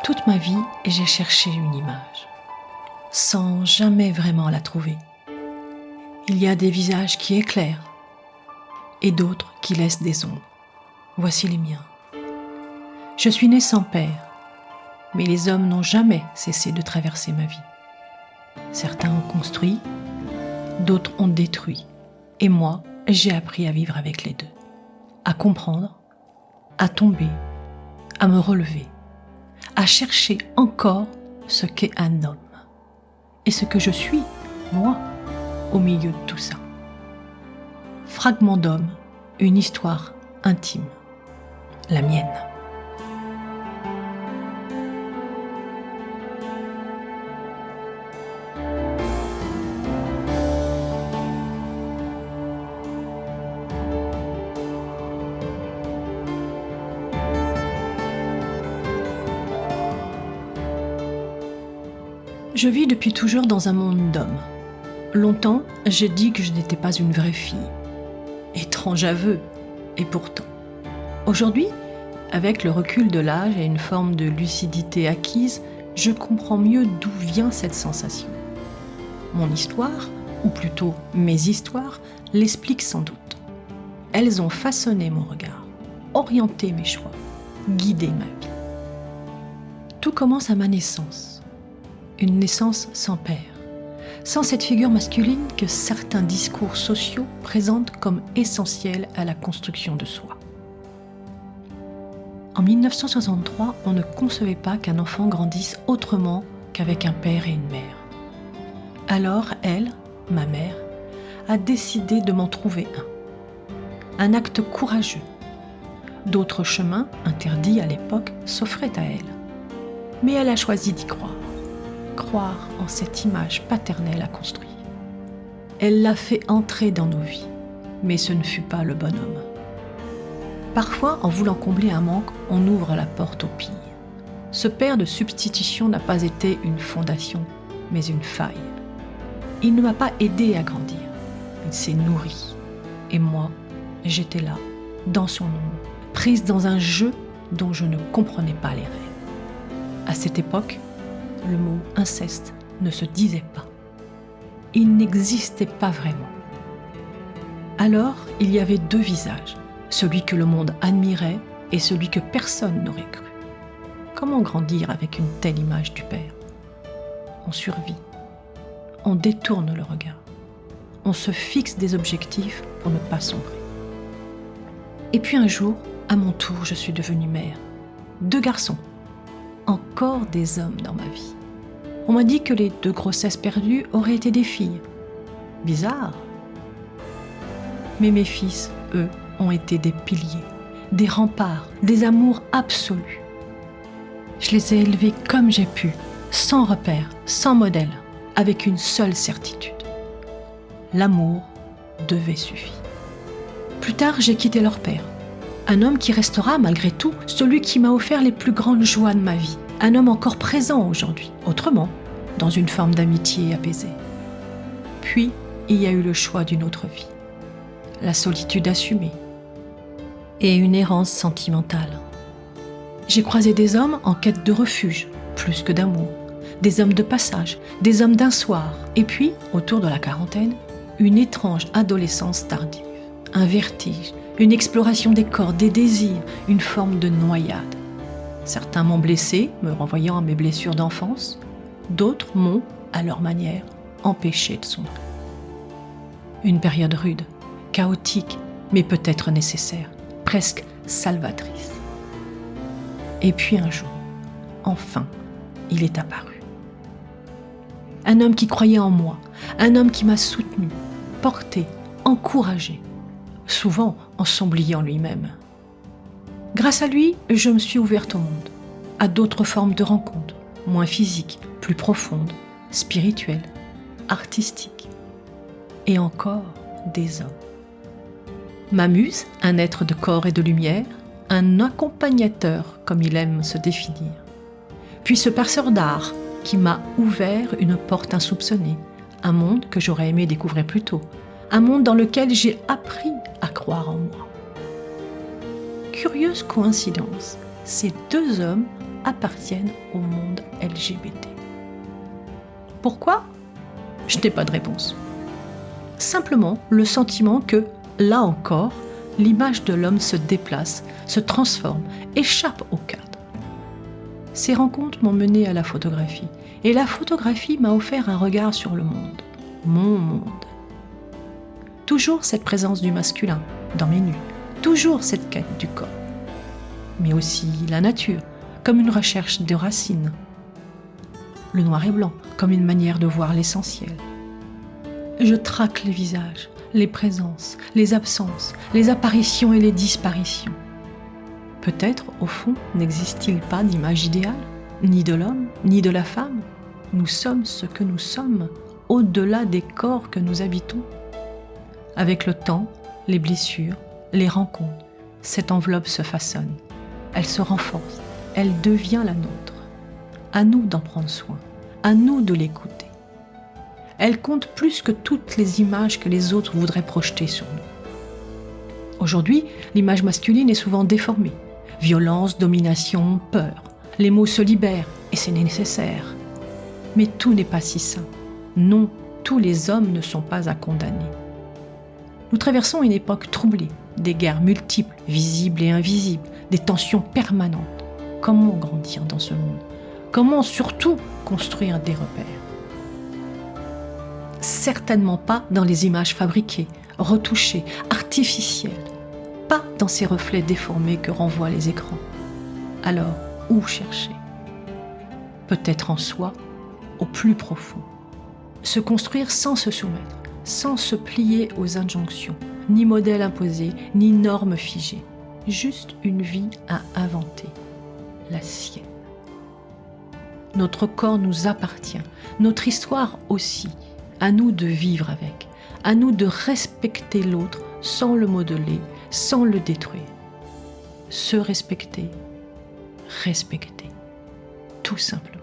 Toute ma vie, j'ai cherché une image, sans jamais vraiment la trouver. Il y a des visages qui éclairent et d'autres qui laissent des ombres. Voici les miens. Je suis née sans père, mais les hommes n'ont jamais cessé de traverser ma vie. Certains ont construit, d'autres ont détruit. Et moi, j'ai appris à vivre avec les deux, à comprendre, à tomber, à me relever, à chercher encore ce qu'est un homme et ce que je suis, moi, au milieu de tout ça. Fragment d'homme, une histoire intime, la mienne. Je vis depuis toujours dans un monde d'hommes. Longtemps, j'ai dit que je n'étais pas une vraie fille. Étrange aveu, et pourtant. Aujourd'hui, avec le recul de l'âge et une forme de lucidité acquise, je comprends mieux d'où vient cette sensation. Mon histoire, ou plutôt mes histoires, l'expliquent sans doute. Elles ont façonné mon regard, orienté mes choix, guidé ma vie. Tout commence à ma naissance. Une naissance sans père, sans cette figure masculine que certains discours sociaux présentent comme essentielle à la construction de soi. En 1963, on ne concevait pas qu'un enfant grandisse autrement qu'avec un père et une mère. Alors elle, ma mère, a décidé de m'en trouver un. Un acte courageux. D'autres chemins, interdits à l'époque, s'offraient à elle. Mais elle a choisi d'y croire en cette image paternelle à construire. Elle l'a fait entrer dans nos vies, mais ce ne fut pas le bon homme. Parfois, en voulant combler un manque, on ouvre la porte au pire. Ce père de substitution n'a pas été une fondation, mais une faille. Il ne m'a pas aidé à grandir, il s'est nourri. Et moi, j'étais là, dans son ombre, prise dans un jeu dont je ne comprenais pas les règles. À cette époque, le mot inceste ne se disait pas. Il n'existait pas vraiment. Alors, il y avait deux visages, celui que le monde admirait et celui que personne n'aurait cru. Comment grandir avec une telle image du père ? On survit, on détourne le regard, on se fixe des objectifs pour ne pas sombrer. Et puis un jour, à mon tour, je suis devenue mère. 2 garçons. Encore des hommes dans ma vie. On m'a dit que les 2 grossesses perdues auraient été des filles. Bizarre. Mais mes fils, eux, ont été des piliers, des remparts, des amours absolus. Je les ai élevés comme j'ai pu, sans repère, sans modèle, avec une seule certitude. L'amour devait suffire. Plus tard, j'ai quitté leur père. Un homme qui restera, malgré tout, celui qui m'a offert les plus grandes joies de ma vie. Un homme encore présent aujourd'hui, autrement, dans une forme d'amitié apaisée. Puis, il y a eu le choix d'une autre vie. La solitude assumée. Et une errance sentimentale. J'ai croisé des hommes en quête de refuge, plus que d'amour. Des hommes de passage, des hommes d'un soir. Et puis, autour de la quarantaine, une étrange adolescence tardive. Un vertige. Une exploration des corps, des désirs, une forme de noyade. Certains m'ont blessé, me renvoyant à mes blessures d'enfance. D'autres m'ont, à leur manière, empêché de sombrer. Une période rude, chaotique, mais peut-être nécessaire, presque salvatrice. Et puis un jour, enfin, il est apparu. Un homme qui croyait en moi, un homme qui m'a soutenue, portée, encouragée. Souvent en s'oubliant lui-même. Grâce à lui, je me suis ouverte au monde, à d'autres formes de rencontres, moins physiques, plus profondes, spirituelles, artistiques, et encore des hommes. Ma muse, un être de corps et de lumière, un accompagnateur comme il aime se définir. Puis ce perceur d'art qui m'a ouvert une porte insoupçonnée, un monde que j'aurais aimé découvrir plus tôt, un monde dans lequel j'ai appris à croire en moi. Curieuse coïncidence, ces 2 hommes appartiennent au monde LGBT. Pourquoi ? Je n'ai pas de réponse. Simplement le sentiment que, là encore, l'image de l'homme se déplace, se transforme, échappe au cadre. Ces rencontres m'ont mené à la photographie, et la photographie m'a offert un regard sur le monde, mon monde. Toujours cette présence du masculin dans mes nus, toujours cette quête du corps, mais aussi la nature, comme une recherche de racines, le noir et blanc, comme une manière de voir l'essentiel. Je traque les visages, les présences, les absences, les apparitions et les disparitions. Peut-être, au fond, n'existe-t-il pas d'image idéale, ni de l'homme, ni de la femme. Nous sommes ce que nous sommes, au-delà des corps que nous habitons. Avec le temps, les blessures, les rencontres, cette enveloppe se façonne. Elle se renforce, elle devient la nôtre. À nous d'en prendre soin, à nous de l'écouter. Elle compte plus que toutes les images que les autres voudraient projeter sur nous. Aujourd'hui, l'image masculine est souvent déformée. Violence, domination, peur. Les mots se libèrent et c'est nécessaire. Mais tout n'est pas si simple. Non, tous les hommes ne sont pas à condamner. Nous traversons une époque troublée, des guerres multiples, visibles et invisibles, des tensions permanentes. Comment grandir dans ce monde ? Comment surtout construire des repères ? Certainement pas dans les images fabriquées, retouchées, artificielles. Pas dans ces reflets déformés que renvoient les écrans. Alors, où chercher ? Peut-être en soi, au plus profond. Se construire sans se soumettre, sans se plier aux injonctions, ni modèles imposés, ni normes figées. Juste une vie à inventer, la sienne. Notre corps nous appartient, notre histoire aussi. À nous de vivre avec, à nous de respecter l'autre sans le modeler, sans le détruire. Se respecter, respecter, tout simplement.